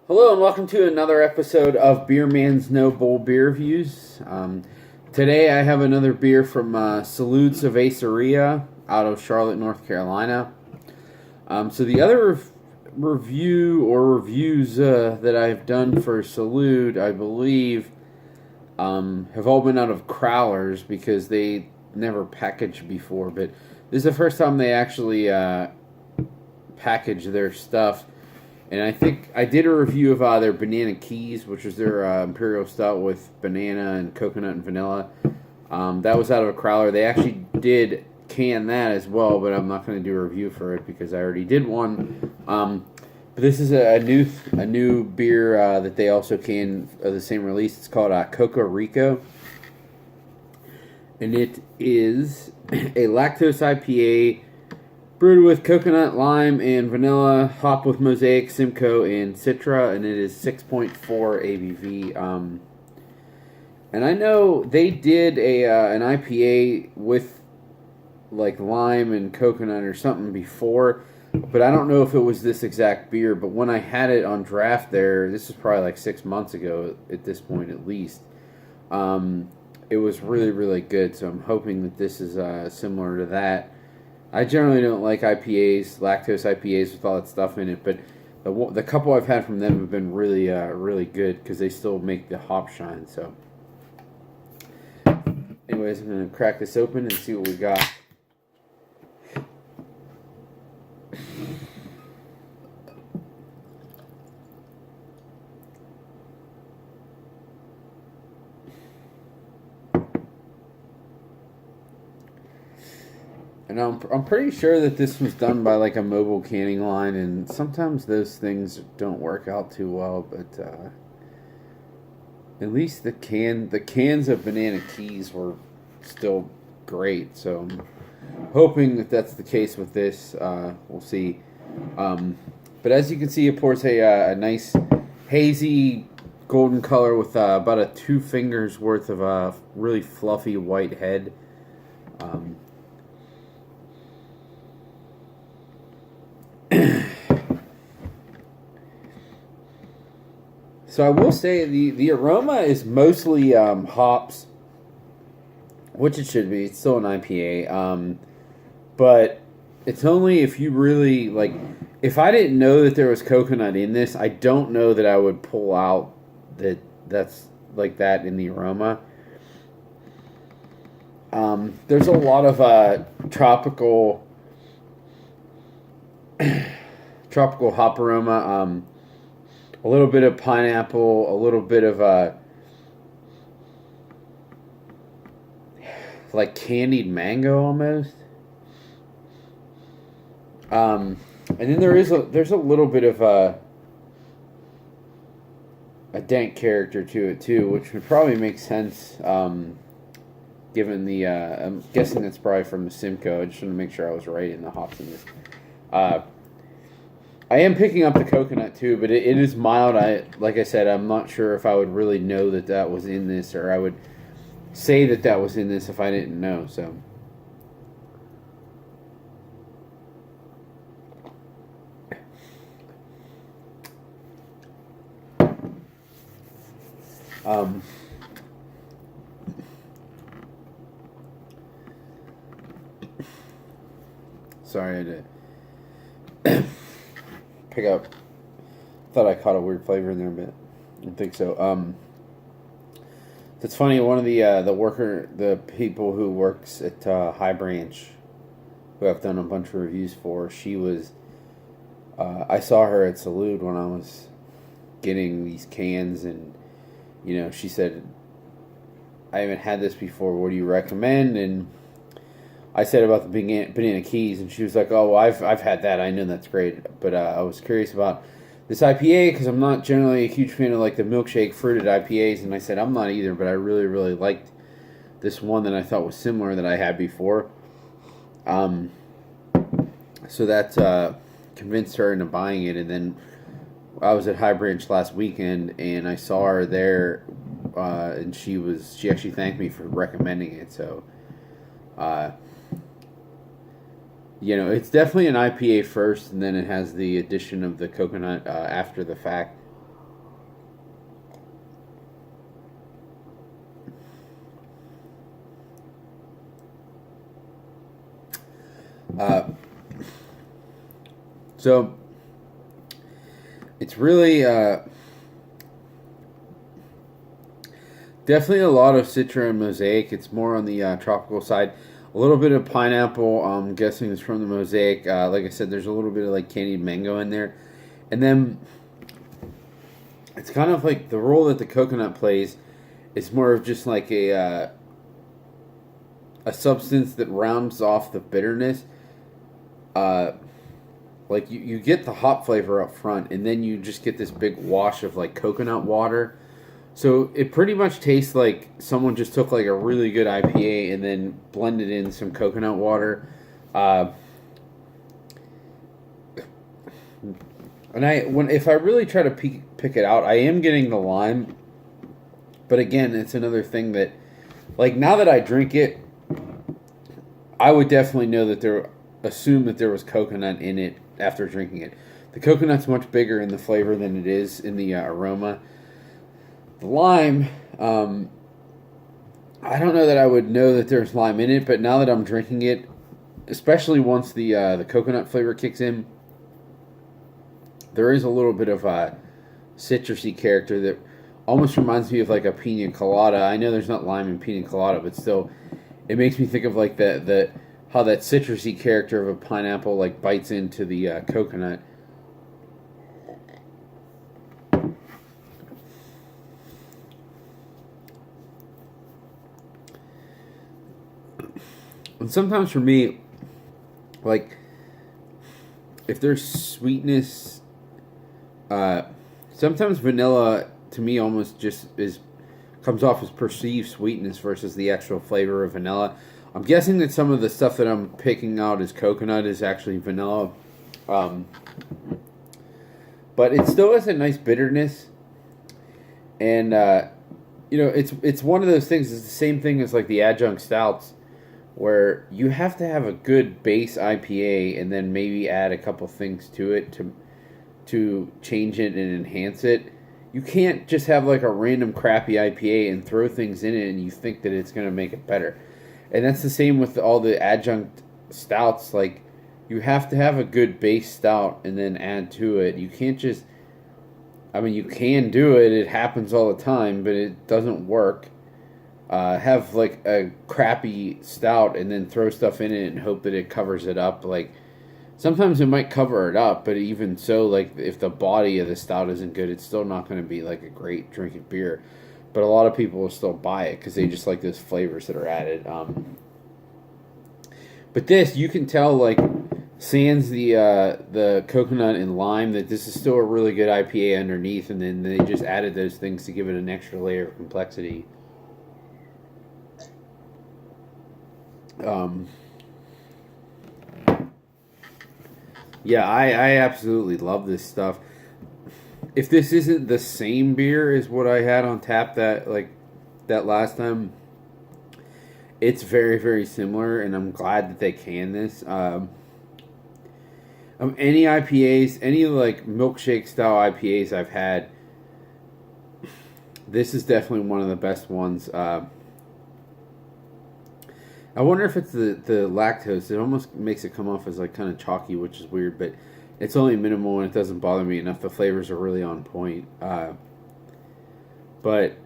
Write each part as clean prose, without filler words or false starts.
Hello and welcome to another episode of Beer Man's No Bull Beer Reviews. Today I have another beer from Salud Cerveceria out of Charlotte, North Carolina. So the other reviews that I've done for Salud, I believe, have all been out of crowlers because they never packaged before. But this is the first time they actually package their stuff. And I think I did a review of their Banana Keys, which was their Imperial Stout with banana and coconut and vanilla. That was out of a crowler. They actually did can that as well, but I'm not going to do a review for it because I already did one. But this is a new beer that they also can of the same release. It's called Coco Rico, and it is a lactose IPA. Brewed with coconut, lime, and vanilla, hop with Mosaic, Simcoe, and Citra, and it is 6.4 ABV. And I know they did an IPA with like lime and coconut or something before, but I don't know if it was this exact beer. But when I had it on draft there, this is probably like 6 months ago at this point at least, it was really, really good. So I'm hoping that this is similar to that. I generally don't like IPAs, lactose IPAs with all that stuff in it, but the couple I've had from them have been really, really good because they still make the hop shine. So, anyways, I'm going to crack this open and see what we got. And I'm pretty sure that this was done by like a mobile canning line, and sometimes those things don't work out too well. But at least the cans of Banana Keys were still great. So I'm hoping that that's the case with this. We'll see. But as you can see, it pours a nice hazy golden color with about a 2 fingers worth of a really fluffy white head. So I will say the aroma is mostly hops, which it should be. It's still an IPA, but it's only if you really like. If I didn't know that there was coconut in this, I don't know that I would pull out that's like that in the aroma. There's a lot of tropical hop aroma. A little bit of pineapple, a little bit of like candied mango almost. And then there's a little bit of a dank character to it too, which would probably make sense given the I'm guessing that's probably from the Simcoe. I just want to make sure I was right in the hops in this. I am picking up the coconut too, but it is mild. Like I said, I'm not sure if I would really know that was in this, or I would say that was in this if I didn't know. So, sorry, I had to pick up. Thought I caught a weird flavor in there, but I don't think so. It's funny. One of the people who works at High Branch, who I've done a bunch of reviews for, she was. I saw her at Salud when I was getting these cans, and she said, "I haven't had this before. What do you recommend?" And I said about the Banana Keys, and she was like, "Oh, well, I've had that. I know that's great." But I was curious about this IPA because I'm not generally a huge fan of like the milkshake fruited IPAs, and I said I'm not either. But I really, really liked this one that I thought was similar that I had before. So that convinced her into buying it, and then I was at High Branch last weekend, and I saw her there, and she actually thanked me for recommending it. So. It's definitely an IPA first, and then it has the addition of the coconut after the fact. So it's really definitely a lot of Citra and Mosaic. It's more on the tropical side. A little bit of pineapple. I'm guessing it's from the Mosaic. Like I said, there's a little bit of like candied mango in there, and then it's kind of like the role that the coconut plays. It's more of just like a substance that rounds off the bitterness. Like you get the hop flavor up front, and then you just get this big wash of like coconut water. So it pretty much tastes like someone just took like a really good IPA and then blended in some coconut water. And if I really try to pick it out, I am getting the lime. But again, it's another thing that, like, now that I drink it, I would definitely know that assume that there was coconut in it after drinking it. The coconut's much bigger in the flavor than it is in the aroma. The lime, I don't know that I would know that there's lime in it, but now that I'm drinking it, especially once the coconut flavor kicks in, there is a little bit of a citrusy character that almost reminds me of like a pina colada. I know there's not lime in pina colada, but still, it makes me think of like the how that citrusy character of a pineapple like bites into the coconut. And sometimes for me, like, if there's sweetness, sometimes vanilla to me almost just comes off as perceived sweetness versus the actual flavor of vanilla. I'm guessing that some of the stuff that I'm picking out as coconut is actually vanilla, but it still has a nice bitterness, and it's one of those things. It's the same thing as like the adjunct stouts, where you have to have a good base IPA and then maybe add a couple things to it to change it and enhance it. You can't just have like a random crappy IPA and throw things in it and you think that it's going to make it better. And that's the same with all the adjunct stouts. Like, you have to have a good base stout and then add to it. You can't just, I mean, you can do it. It happens all the time, but it doesn't work. Have like a crappy stout and then throw stuff in it and hope that it covers it up. Like, sometimes it might cover it up, but even so, like, if the body of the stout isn't good, it's still not going to be like a great drinking beer. But a lot of people will still buy it because they just like those flavors that are added. But this, you can tell, like, sans the coconut and lime, that this is still a really good IPA underneath, and then they just added those things to give it an extra layer of complexity. Yeah, I absolutely love this stuff. If this isn't the same beer as what I had on tap that last time, it's very, very similar, and I'm glad that they can this. Any IPAs, any like milkshake style IPAs I've had, this is definitely one of the best ones. I wonder if it's the lactose. It almost makes it come off as like kind of chalky, which is weird, but it's only minimal and it doesn't bother me enough. The flavors are really on point. But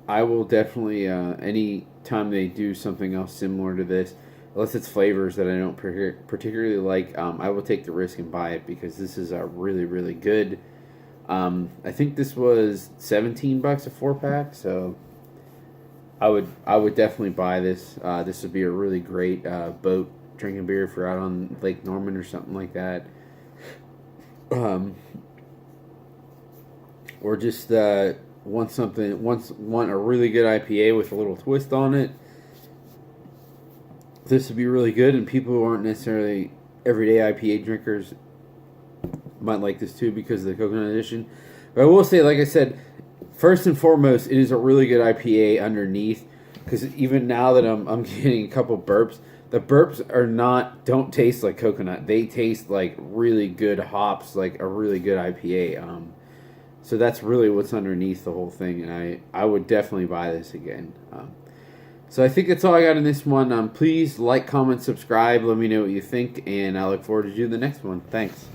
I will definitely, any time they do something else similar to this, unless it's flavors that I don't particularly like, I will take the risk and buy it because this is a really, really good. I think this was $17 a 4-pack, so I would definitely buy this. This would be a really great boat drinking beer if you're out on Lake Norman or something like that. Or just want a really good IPA with a little twist on it. This would be really good, and people who aren't necessarily everyday IPA drinkers might like this too because of the coconut edition. But I will say, like I said, first and foremost, it is a really good IPA underneath, because even now that I'm getting a couple burps, the burps don't taste like coconut. They taste like really good hops, like a really good IPA. So that's really what's underneath the whole thing, and I would definitely buy this again. So I think that's all I got in this one. Please like, comment, subscribe. Let me know what you think, and I look forward to doing the next one. Thanks.